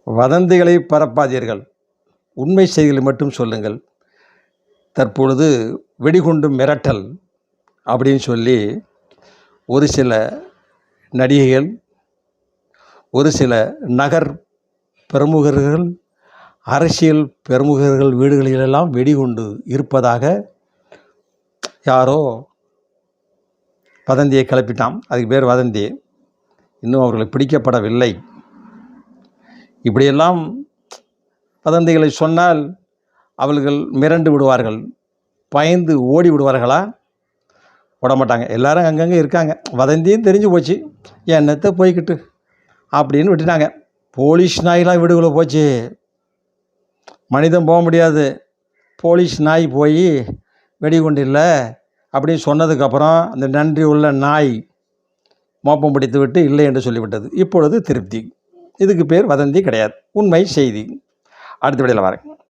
வதந்திகளை பரப்பாதீர்கள், உண்மை செய்திகளை மட்டும் சொல்லுங்கள். தற்பொழுது வெடிகுண்டு மிரட்டல் அப்படின்னு சொல்லி ஒரு சில நடிகைகள், ஒரு சில நகர் பிரமுகர்கள், அரசியல் பிரமுகர்கள் வீடுகளிலெல்லாம் வெடிகுண்டு இருப்பதாக யாரோ வதந்தியை கிளப்பிட்டான். அதுக்கு பேர் வதந்தி. இன்னும் அவர்கள் பிடிக்கப்படவில்லை. இப்படியெல்லாம் வதந்திகளை சொன்னால் அவர்கள் மிரண்டு விடுவார்கள், பயந்து ஓடி விடுவார்களா? விடமாட்டாங்க. எல்லாரும் அங்கங்கே இருக்காங்க. வதந்தியும் தெரிஞ்சு போச்சு, என்னத்தை போய்கிட்டு அப்படின்னு விட்டுட்டாங்க. போலீஸ் நாயெலாம் வீடுக்குள்ளே போச்சு, மனிதன் போக முடியாது. போலீஸ் நாய் போய் வெடிகுண்டு இல்லை அப்படின்னு சொன்னதுக்கப்புறம் அந்த நன்றி உள்ள நாய் மோப்பம் பிடித்து விட்டு இல்லை என்று சொல்லிவிட்டது. இப்பொழுது திருப்தி. இதுக்கு பேர் வதந்தி கிடையாது, உண்மை செய்தி. அடுத்த விடையில் வரேன்.